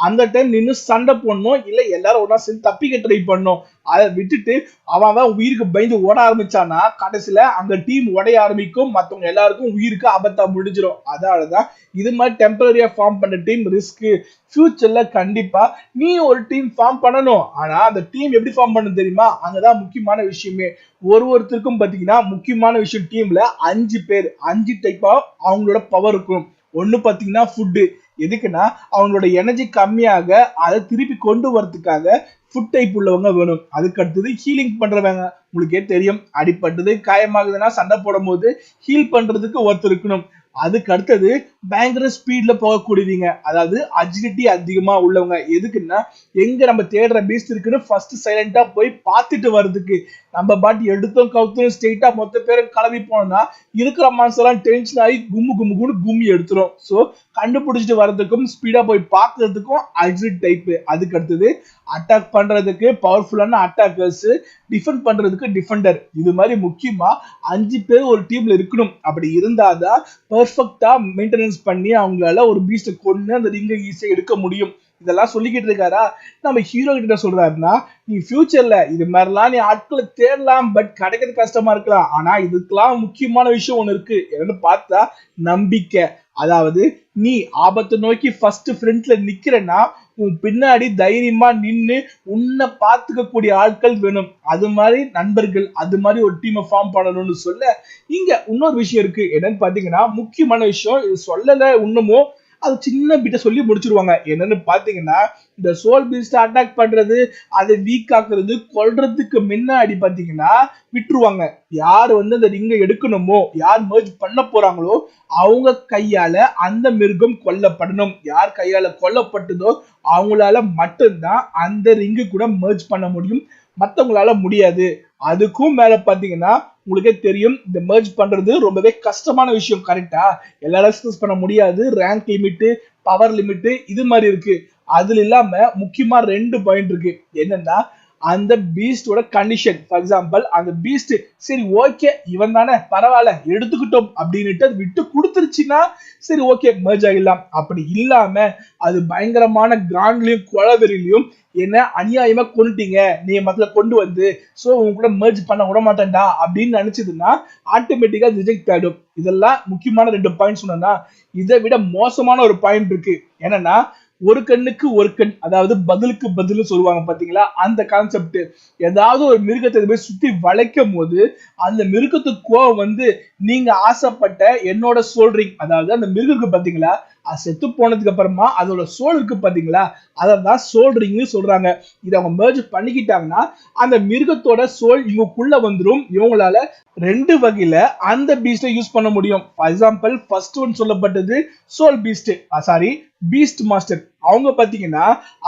அந்த டைம் நின்று சண்டை போடணும், இல்ல எல்லாரும் ஒன்னா சேர்ந்து தப்பிக்க ட்ரை பண்ணணும். அதை விட்டுட்டு அவன் உயிருக்கு பயந்து ஓட ஆரம்பிச்சானா கடைசியில அங்க டீம் உடைய ஆரம்பிக்கும், மத்தவங்க எல்லாருக்கும் உயிருக்கு ஆபத்தா முடிஞ்சிடும். அதனாலதான் இது மாதிரி டெம்பரரியா ஃபார்ம் பண்ண டீம் ரிஸ்க். ஃபியூச்சர்ல கண்டிப்பா நீ ஒரு டீம் ஃபார்ம் பண்ணணும். ஆனா அந்த டீம் எப்படி ஃபார்ம் பண்ண தெரியுமா, அங்கதான் முக்கியமான விஷயமே. ஒருத்தருக்கும் பாத்தீங்கன்னா முக்கியமான விஷயம், டீம்ல 5 பேர் 5 டைப்பா அவங்களோட பவர் இருக்கும். ஒண்ணு பாத்தீங்கன்னா ஃபுட்டு. எதுக்குன்னா அவங்களோட எனர்ஜி கம்மியாக அதை திருப்பி கொண்டு வரதுக்காக ஃபுட் டைப் உள்ளவங்க வேணும். அதுக்கு அடுத்தது ஹீலிங் பண்றவங்க. உங்களுக்கே தெரியும், அடிப்பட்டது காயமாகுதுன்னா சண்டை போடும் போது ஹீல் பண்றதுக்கு ஒருத்தர் இருக்கணும். அதுக்கு அடுத்தது பயங்கர ஸ்பீட்ல போகக்கூடியவங்க, அதாவது அஜிலிட்டி அதிகமா உள்ளவங்க. எதுக்குன்னா எங்க நம்ம தேடுற பீஸ்ட் இருக்குன்னு ஃபர்ஸ்ட் சைலண்டா போய் பார்த்துட்டு வர்றதுக்கு. நம்ம பாட்டி எடுத்தோம் கவுத்தோம் ஸ்ட்ரெயிட்டா மொத்த பேரும் கிளம்பி போனோம்னா இருக்கிற மாசம்லாம் டென்ஷன் ஆகி கும்மு கும்மு கும்மு கும்மி எடுத்துரும். ஸோ கண்டுபிடிச்சிட்டு வர்றதுக்கும் ஸ்பீடா போய் பார்க்கறதுக்கும் அஜிலிட் டைப். அதுக்கு அடுத்தது அட்டாக் பண்றதுக்கு பவர்ஃபுல்லான அட்டாக்கர்ஸ், டிஃபெண்ட் பண்றதுக்கு டிஃபெண்டர். இது மாதிரி முக்கியமா 5 பேர் ஒரு டீம்ல இருக்கணும். அப்படி இருந்தாதான் பெர்ஃபெக்ட்டா மெயின்டெனன்ஸ் பண்ணி அவங்களால ஒரு பீஸ்ட கொண்டு அந்த ரிங்கை ஈஸியா எடுக்க முடியும். இதெல்லாம் சொல்லிக்கிட்டு இருக்காரா, நம்ம ஹீரோ கிட்ட சொல்றாருன்னா, நீ ஃபியூச்சர்ல இது மாதிரிலாம் நீ ஆட்களை தேடலாம், பட் கிடைக்கிறது கஷ்டமா இருக்கலாம். ஆனா இதுக்கெல்லாம் முக்கியமான விஷயம் ஒண்ணு இருக்கு. என்னன்னு பார்த்தா நம்பிக்கை. அதாவது நீ ஆபத்தை நோக்கி ஃபர்ஸ்ட் ஃப்ரண்ட்ல நிக்கிறன்னா உன் பின்னாடி தைரியமா நின்னு உன்னை பார்த்துக்க கூடிய ஆட்கள் வேணும். அது மாதிரி நண்பர்கள், அது மாதிரி ஒரு டீமை ஃபார்ம் பண்ணணும்னு சொல்ல இங்க இன்னொரு விஷயம் இருக்கு. என்னன்னு பாத்தீங்கன்னா முக்கியமான விஷயம், இது சொல்லல இன்னமும் அது சின்ன பிட்ட சொல்லி முடிச்சிருவாங்க. என்னன்னு பாத்தீங்கன்னா இந்த சோல் பீஸ்ட் அட்டாக் பண்றது, அதை வீக் ஆக்குறது, கொல்றதுக்கு முன்னாடி பாத்தீங்கன்னா விட்டுருவாங்க. யார் வந்து அந்த ரிங்கை எடுக்கணுமோ, யார் மெர்ஜ் பண்ண போறாங்களோ அவங்க கையால அந்த மிருகம் கொல்லப்படணும். யார் கையால கொல்லப்பட்டதோ அவங்களால மட்டும்தான் அந்த ரிங்கு கூட மெர்ஜ் பண்ண முடியும், மத்தவங்களால முடியாது. அதுக்கும் மேல பாத்தீங்கன்னா உங்களுக்கே தெரியும் இந்த மெர்ஜ் பண்றது ரொம்பவே கஷ்டமான விஷயம். கரெக்டா எல்லாரும் எக்ஸ்பிரஸ் பண்ண முடியாது. ரேங்க் லிமிட், பவர் லிமிட் இது மாதிரி இருக்கு. அதுல இல்லாம முக்கியமா 2 பாயிண்ட் இருக்கு. என்னன்னா அந்த பீஸ்டோட கண்டிஷன். ஃபார் எக்ஸாம்பிள் அந்த பீஸ்ட் சரி ஓகே இவன் தானே பரவாயில்ல எடுத்துக்கிட்டோம் அப்படின்னுட்டு அது விட்டு கொடுத்துருச்சுன்னா சரி ஓகே மெர்ஜ் ஆகிடலாம். அப்படி இல்லாம அது பயங்கரமான கிராண்ட்லயும் குளவெறிலையும் என்ன அநியாயமா கொண்டுட்டீங்க நீ மத்தில கொண்டு வந்து, சோ உங்க கூட மெர்ஜ் பண்ண விட மாட்டேன்டா அப்படின்னு நினைச்சதுன்னா ஆட்டோமேட்டிக்கா ரிஜெக்ட் ஆயிடும். இதெல்லாம் முக்கியமான 2 பாயிண்ட் சொன்னா, இதை விட மோசமான ஒரு பாயிண்ட் இருக்கு. என்னன்னா ஒரு கண்ணுக்கு ஒரு கண், அதாவது பதிலுக்கு பதில் சொல்லுவாங்க பாத்தீங்களா, அந்த கான்செப்ட். ஏதாவது ஒரு மிருகத்தை போய் சுத்தி வளைக்கும் போது அந்த மிருகத்துக்கு கோவம் வந்து நீங்க ஆசைப்பட்ட என்னோட சொல்றீங்க, அதாவது அந்த மிருகத்துக்கு பாத்தீங்களா அது செத்து போனதுக்கு அப்புறமா அதோட சோல் இருக்கு பாத்தீங்களா, அதான் சொல்றீங்கன்னு சொல்றாங்க. இதை அவங்க மெர்ஜ் பண்ணிக்கிட்டாங்கன்னா அந்த மிருகத்தோட சோல் இவங்களுக்குள்ள வந்துடும். இவங்களால 2 வகையில அந்த பீஸ்ட யூஸ் பண்ண முடியும். ஃபார் எக்ஸாம்பிள் ஃபர்ஸ்ட் ஒன் சொல்லப்பட்டது soul beast, sorry beast master. அவங்க பாத்தீங்கன்னா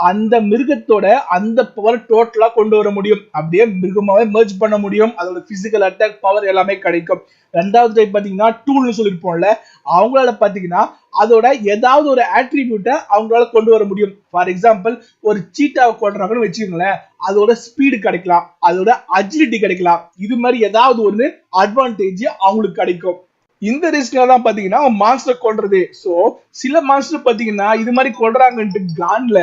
அந்த மிருகத்தோட அந்த பவர் டோட்டலா கொண்டு வர முடியும். அப்படியே மிருகமாவே மெர்ஜ் பண்ண முடியும். அதோட பிசிக்கல் அட்டாக் பவர் எல்லாமே கிடைக்கும். 2வது டைப் பாத்தீங்கன்னா டூல்னு சொல்லிருப்போம்ல, அவங்களால பாத்தீங்கன்னா அதோட ஏதாவது ஒரு ஆட்ரிபியூட்டை அவங்களால கொண்டு வர முடியும். ஃபார் எக்ஸாம்பிள் ஒரு சீட்டாவை கொள்றாங்கன்னு வச்சுக்கோங்களேன், அதோட ஸ்பீடு கிடைக்கலாம், அதோட அஜிலிட்டி கிடைக்கலாம். இது மாதிரி ஏதாவது ஒரு அட்வான்டேஜ் அவங்களுக்கு கிடைக்கும். இந்த ரிஸ்க்ல தான் பாத்தீங்கன்னா மான்ஸ்டர் கொல்றது. சோ சில மான்ஸ்டர் பாத்தீங்கன்னா இது மாதிரி கொல்றாங்கன்ட்டு கான்ல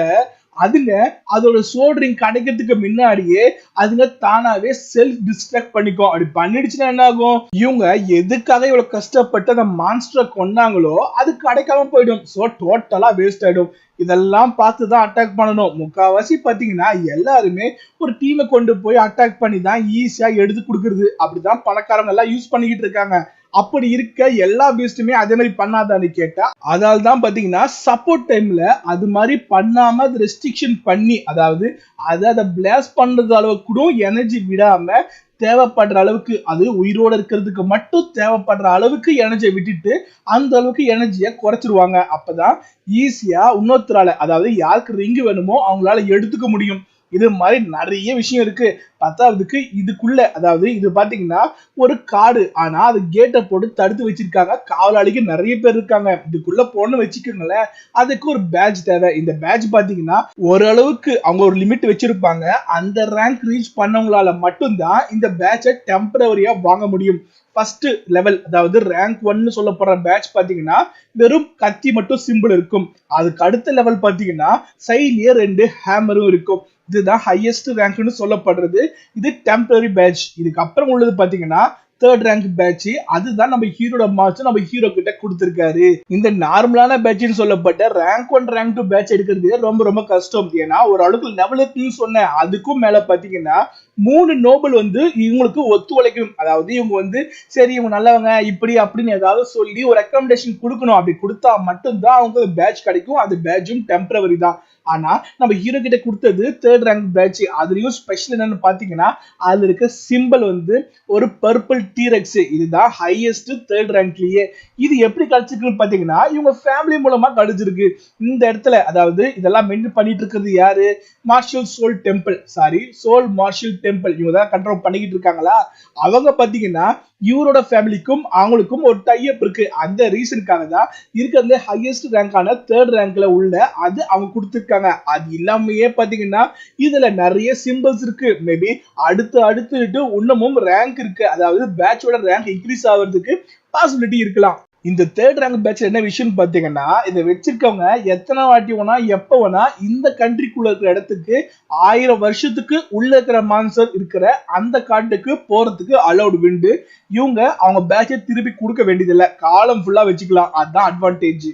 அதுங்க அதோட சோல்டரிங் கிடைக்கிறதுக்கு முன்னாடியே அதுங்க தானாவே செல்ஃப் டிஸ்ட்ராக்ட் பண்ணிக்கும். அப்படி பண்ணிடுச்சுன்னா என்ன ஆகும், இவங்க எதுக்காக இவ்வளவு கஷ்டப்பட்டு அந்த மான்ஸ்டரை கொண்டாங்களோ அது கிடைக்காம போயிடும். சோ டோட்டலா வேஸ்ட் ஆயிடும். இதெல்லாம் பார்த்துதான் அட்டாக் பண்ணணும். முக்காவாசி பாத்தீங்கன்னா எல்லாருமே ஒரு டீமை கொண்டு போய் அட்டாக் பண்ணி தான் ஈஸியா எடுத்து கொடுக்கறது. அப்படிதான் பணக்காரங்க எல்லாம் யூஸ் பண்ணிக்கிட்டு இருக்காங்க. அப்படி இருக்க எல்லா பீஸ்டுமே அதே மாதிரி பண்ணாதான்னு கேட்டா, அதனால தான் பாத்தீங்கன்னா சப்போர்ட் டைம்ல அது மாதிரி பண்ணாம அது ரெஸ்ட்ரிக்ஷன் பண்ணி, அதாவது அதை பிளாஸ்ட் பண்றது அளவுக்கு கூட எனர்ஜி விடாம தேவைப்படுற அளவுக்கு, அது உயிரோட இருக்கிறதுக்கு மட்டும் தேவைப்படுற அளவுக்கு எனர்ஜியை விட்டுட்டு அந்த அளவுக்கு எனர்ஜியை குறைச்சிருவாங்க. அப்பதான் ஈஸியா இன்னொருத்தரால, அதாவது யாருக்கு ரிங்கு வேணுமோ அவங்களால எடுத்துக்க முடியும். இது மாதிரி நிறைய விஷயம் இருக்கு. 10வதுக்கு இதுக்குள்ள, அதாவது இது பாத்தீங்கன்னா ஒரு காடு, ஆனா அது கேட்டை போட்டு தடுத்து வச்சிருக்காங்க. காவலாளிக்கு நிறைய பேர் இருக்காங்க. இதுக்குள்ள போன்னு வச்சுக்கோங்களேன், அதுக்கு ஒரு பேட்ச் தேவை. இந்த பேட்ச் பாத்தீங்கன்னா ஓரளவுக்கு அவங்க ஒரு லிமிட் வச்சிருப்பாங்க. அந்த ரேங்க் ரீச் பண்ணவங்களால மட்டும்தான் இந்த பேட்சை டெம்பரவரியா வாங்க முடியும். ஃபர்ஸ்ட் லெவல், அதாவது ரேங்க் 1 சொல்லப்படுற பேட்ச் பாத்தீங்கன்னா வெறும் கத்தி மட்டும் சிம்பிள் இருக்கும். அதுக்கு அடுத்த லெவல் பாத்தீங்கன்னா சைட்லயே 2 ஹேமரும் இருக்கும். இதுதான் ஹையஸ்ட் ரேங்க்னு சொல்லப்படுறது. இது டெம்பரரி பேட்ச். இதுக்கு அப்புறம் உள்ளது பாத்தீங்கன்னா 3rd ரேங்க் பேட்ச். அதுதான் நம்ம ஹீரோட மாஸ்டர் நம்ம ஹீரோ கிட்ட கொடுத்திருக்காரு. இந்த நார்மலான பேட்ச்னு சொல்லப்பட்ட ரேங்க் 1 ரேங்க் 2 பேட்ச் எடுக்கிறது ரொம்ப ரொம்ப கஷ்டம். ஏன்னா ஒரு அளவுக்கு லெவல் இருக்குன்னு சொன்னேன். அதுக்கும் மேல பாத்தீங்கன்னா 3 நோபல் வந்து இவங்களுக்கு ஒத்து உழைக்கணும். அதாவது இவங்க வந்து சரி இவங்க நல்லவங்க இப்படி அப்படின்னு ஏதாவது சொல்லி ஒரு ரெக்கமெண்டேஷன் கொடுக்கணும். அப்படி கொடுத்தா மட்டும்தான் அவங்க பேட்ச் கிடைக்கும். அந்த பேட்சும் டெம்பரவரி தான். ஆனா நம்ம ஹீரோ கிட்ட கொடுத்தது 3rd ரேங்க் பேட்ச். அதுலயும் ஸ்பெஷல் என்னன்னு பாத்தீங்கன்னா அதுல இருக்க சிம்பிள் வந்து ஒரு பர்பிள் டீரெக்ஸ். இதுதான் ஹையஸ்ட் 3rd ரேங்க்லயே. இது எப்படி கிடைச்சிருக்குன்னு பாத்தீங்கன்னா இவங்க ஃபேமிலி மூலமா கிடைச்சிருக்கு. இந்த இடத்துல அதாவது இதெல்லாம் மெயின்டைன் பண்ணிட்டு இருக்கிறது யாரு? Marshal soul temple, sorry soul marshal temple. இவங்க தான் கண்ட்ரோல் பண்ணிக்கிட்டு இருக்காங்களா. அவங்க பாத்தீங்கன்னா இவரோட ஃபேமிலிக்கும் அவங்களுக்கும் ஒரு டைப் இருக்கு. அந்த ரீசனுக்காக தான் இருக்கிறதுல ஹையஸ்ட் ரேங்கான 3rd ரேங்க்ல உள்ள அது அவங்க கொடுத்துருக்காங்க. அது இல்லாமயே பாத்தீங்கன்னா இதுல நிறைய சிம்பிள்ஸ் இருக்கு. மேபி அடுத்து இன்னமும் ரேங்க் இருக்கு. அதாவது பேட்சோட ரேங்க் இன்க்ரீஸ் ஆகிறதுக்கு பாசிபிலிட்டி இருக்கலாம். இந்த 3rd ரேங்க் பேட்ச் என்ன விஷயம் பாத்தீங்கன்னா இதை வச்சிருக்கவங்க எத்தனை வாட்டி வேணா எப்ப வேணா இந்த கண்ட்ரிக்குள்ள இருக்கிற இடத்துக்கு 1000 வருஷத்துக்கு உள்ள இருக்கிற மான்சர் இருக்கிற அந்த காட்டுக்கு போறதுக்கு அலௌட் விண்டு. இவங்க அவங்க பேட்சை திருப்பி கொடுக்க வேண்டியதில்லை. காலம் ஃபுல்லா வச்சுக்கலாம். அதுதான் அட்வான்டேஜ்.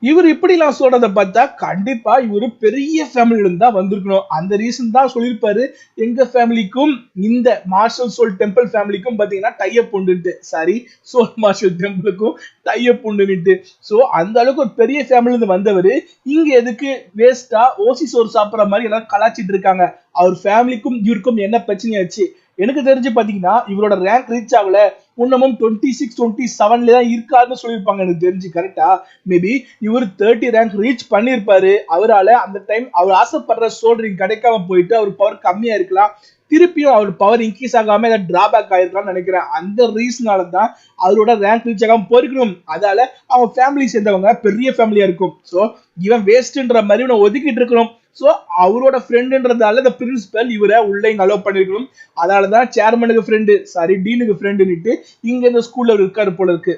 இவர் இப்படி எல்லாம் சொல்றத பார்த்தா கண்டிப்பா இவரு பெரிய ஃபேமிலில இருந்து தான் வந்திருக்கணும். அந்த ரீசன் தான் சொல்லியிருப்பாரு எங்க ஃபேமிலிக்கும் இந்த மார்ஷல் சோல் டெம்பிள் ஃபேமிலிக்கும் பாத்தீங்கன்னா டைப் உண்டுட்டு. சாரி சோல் மார்ஷல் டெம்பிளுக்கும் டைப் உண்டுட்டு. சோ அந்த அளவுக்கு ஒரு பெரிய ஃபேமிலில இருந்து வந்தவர் இங்க எதுக்கு வேஸ்டா ஓசி சோறு சாப்பிடுற மாதிரி எல்லாம் கலாச்சிட்டு இருக்காங்க. அவர் ஃபேமிலிக்கும் இவருக்கும் என்ன பிரச்சனையாச்சு? எனக்கு தெரிஞ்சு பாத்தீங்கன்னா இவரோட ரேங்க் ரீச் ஆகல. இன்னமும் 26 27 தான் இருக்காருன்னு சொல்லியிருப்பாங்க எனக்கு தெரிஞ்சு. கரெக்டா? மேபி இவர் 30 ரேங்க் ரீச் பண்ணிருப்பாரு. அவரால் அந்த டைம் அவர் ஆசைப்படுற சோல்டரிங் கிடைக்காம போயிட்டு அவர் பவர் கம்மியா இருக்கலாம். திருப்பியும் அவர் பவர் இன்க்ரீஸ் ஆகாம ஏதாவது டிராபேக் ஆயிருக்கலாம்னு நினைக்கிறேன். அந்த ரீசனால தான் அவரோட ரேங்க் ரீச் ஆகாம போயிருக்கணும். அதால அவங்க ஃபேமிலி சேர்ந்தவங்க பெரிய ஃபேமிலியா இருக்கும். ஸோ இவன் வேஸ்ட்ன்ற மாதிரி இவனை ஒதுக்கிட்டு இருக்கணும். சோ அவரோட ஃப்ரெண்டுன்றதால இந்த பிரின்சிபல் இவரை உள்ள இங்க அலோவ் பண்ணிருக்கணும். அதனாலதான் சேர்மனுக்கு ஃப்ரெண்டு, சாரி டீனுக்கு ஃப்ரெண்டுன்னுட்டு இங்க இந்த ஸ்கூல்ல இருக்காரு போல இருக்கு.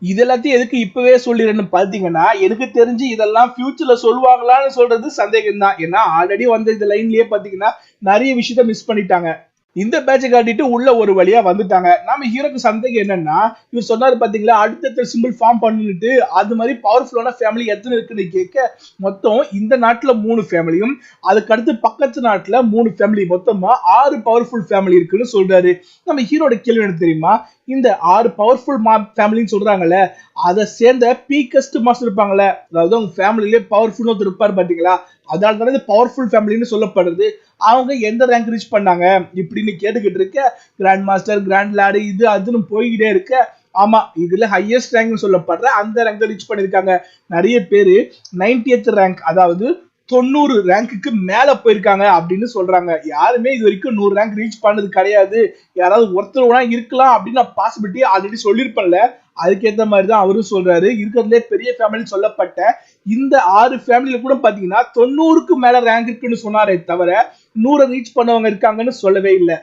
இது எல்லாத்தையும் எதுக்கு இப்பவே சொல்லிடுறேன்னு பாத்தீங்கன்னா எனக்கு தெரிஞ்சு இதெல்லாம் ஃபியூச்சர்ல சொல்லுவாங்களான்னு சொல்றது சந்தேகம் தான். ஏன்னா ஆல்ரெடி வந்த இந்த லைன்லயே பாத்தீங்கன்னா நிறைய விஷயத்த மிஸ் பண்ணிட்டாங்க. இந்த பேட்சை காட்டிட்டு உள்ள ஒரு வழியா வந்துட்டாங்க. நம்ம ஹீரோக்கு சந்தேகம் என்னன்னா இவர் சொன்னாரு பாத்தீங்களா அடுத்த சிம்பிள் ஃபார்ம் பண்ணிட்டு அது மாதிரி பவர்ஃபுல்லான ஃபேமிலி எத்தனை இருக்குன்னு கேட்க மொத்தம் இந்த நாட்டுல 3 ஃபேமிலியும் அதுக்கு அடுத்து பக்கத்து நாட்டுல 3 ஃபேமிலி மொத்தமா 6 பவர்ஃபுல் ஃபேமிலி இருக்குன்னு சொல்றாரு. நம்ம ஹீரோட கேள்வி என்ன தெரியுமா? இந்த 6 பவர்ஃபுல் ஃபேமிலின்னு சொல்றாங்கல்ல அதை சேர்ந்த பீக்கஸ்ட் மாஸ்டர் இருப்பாங்கல்ல, அதாவது உங்க ஃபேமிலிலே பவர்ஃபுல் ஒருத்தர் இருப்பாரு பாத்தீங்களா, அதனால தானே பவர்ஃபுல் ஃபேமிலின்னு சொல்லப்படுறது. அவங்க எந்த ரேங்க் ரீச் பண்ணாங்க இப்படின்னு கேட்டுக்கிட்டு இருக்க கிராண்ட் மாஸ்டர் கிராண்ட் லாடு இது அதுன்னு போய்கிட்டே இருக்க. ஆமா இதுல ஹையஸ்ட் ரேங்க் சொல்லப்படுற அந்த ரேங்க் ரீச் பண்ணிருக்காங்க. நிறைய பேரு 90th ரேங்க் அதாவது 90 ரேங்க்குக்கு மேல போயிருக்காங்க அப்படின்னு சொல்றாங்க. யாருமே இது வரைக்கும் 100 ரேங்க் ரீச் பண்ணது கிடையாது. யாராவது ஒருத்தர் இருக்கலாம் அப்படின்னு பாசிபிலிட்டி ஆல்ரெடி சொல்லியிருப்பேன்ல. அதுக்கேற்ற மாதிரி தான் அவரும் சொல்றாரு. இருக்கிறதுலே பெரிய ஃபேமிலி சொல்லப்பட்ட இந்த 6 ஃபேமிலியில கூட பாத்தீங்கன்னா 90க்கு மேல ரேங்க் இருக்குன்னு சொன்னாரே தவிர 100 ரீச் பண்ணவங்க இருக்காங்கன்னு சொல்லவே இல்லை.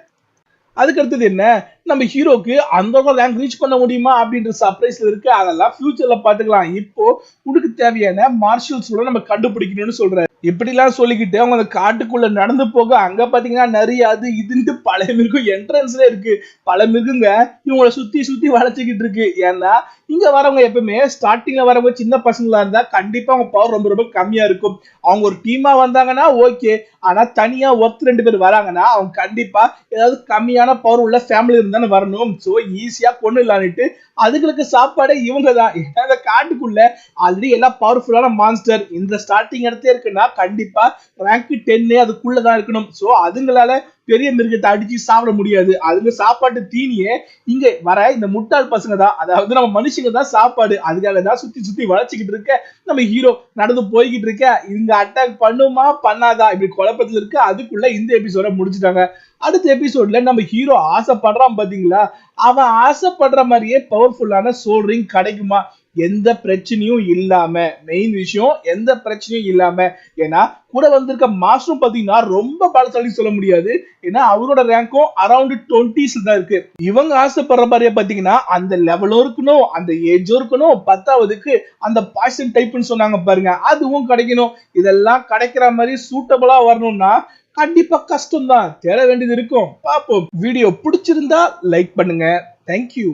அதுக்கு அடுத்தது என்ன? நம்ம ஹீரோக்கு அந்த ரேங்க் ரீச் பண்ண முடியுமா அப்படின்ற சர்ப்ரைஸ்ல இருக்கு. அதெல்லாம் ஃபியூச்சர்ல பாத்துக்கலாம். இப்போ உனக்கு தேவையான மார்ஷல்ஸ் நம்ம கண்டுபிடிக்கணும்னு சொல்றாரு. இப்படிலாம் சொல்லிக்கிட்டு அவங்க அந்த காட்டுக்குள்ள நடந்து போக அங்க பாத்தீங்கன்னா நிறைய அது இதுன்ட்டு பல மிருகம் என்ட்ரன்ஸ்ல இருக்கு. பல மிருகங்க இவங்களை சுத்தி வளைச்சுக்கிட்டு இருக்கு. ஏன்னா இங்க வரவங்க எப்பவுமே ஸ்டார்டிங்ல வரவங்க சின்ன பசங்களா இருந்தா கண்டிப்பா அவங்க பவர் ரொம்ப ரொம்ப கம்மியா இருக்கும். அவங்க ஒரு டீமா வந்தாங்கன்னா ஓகே. ஆனா தனியா 2 பேர் வராங்கன்னா அவங்க கண்டிப்பா ஏதாவது கம்மியான பவர் உள்ள ஃபேமிலி இருந்தானே வரணும். சோ ஈஸியா கொண்டு இல்லான்ட்டு அதுகளுக்கு சாப்பாடே இவங்க தான். இந்த காட்டுக்குள்ள ஆல்ரெடி எல்லாம் பவர்ஃபுல்லான மான்ஸ்டர் இந்த ஸ்டார்டிங் இடத்துல இருக்குன்னா கண்டிப்பா ரேங்க் 10 அதுக்குள்ளதான் இருக்கணும். சோ அதுங்களால பெரிய மிருகத்தை அடிச்சு சாப்பிட முடியாது. அதுங்க சாப்பாட்டு தீனியே இங்க வர இந்த முட்டாள் பசங்க தான், அதாவது நம்ம மனுஷங்க தான் சாப்பாடு. அதுக்காக தான் சுத்தி வளைச்சுக்கிட்டு இருக்க நம்ம ஹீரோ நடந்து போய்கிட்டு இருக்க. இங்க அட்டாக் பண்ணுமா பண்ணாதா இப்படி குழப்பத்துல இருக்கு. அதுக்குள்ள இந்த எபிசோட முடிச்சுட்டாங்க. அடுத்த எபிசோட்ல நம்ம ஹீரோ ஆசைப்படுறான் பாத்தீங்களா, அவன் ஆசைப்படுற மாதிரியே பவர்ஃபுல்லான சோல் ரிங் கிடைக்குமா? எந்த பிரச்சனையும் இல்லாம, மெயின் விஷயம் எந்த பிரச்சனையும் இல்லாம. ஏன்னா கூட வந்திருக்க மாஸ்டரும் பாத்தீங்கன்னா ரொம்ப பலசாலி சொல்ல முடியாது. ஏன்னா அவரோட ரேங்கும் அரௌண்ட் 20s தான் இருக்கு. இவங்க ஆசைப்படுற மாதிரியே பாத்தீங்கன்னா அந்த லெவலும் இருக்கணும், அந்த ஏஜும் இருக்கணும், 10வதுக்கு அந்த பாய்சன் டைப்னு சொன்னாங்க பாருங்க அதுவும் கிடைக்கணும். இதெல்லாம் கிடைக்கிற மாதிரி சூட்டபிளா வரணும்னா கண்டிப்பா கஷ்டம் தான். தேட வேண்டியது இருக்கும். பாப்போம். வீடியோ பிடிச்சிருந்தா லைக் பண்ணுங்க. தேங்க்யூ.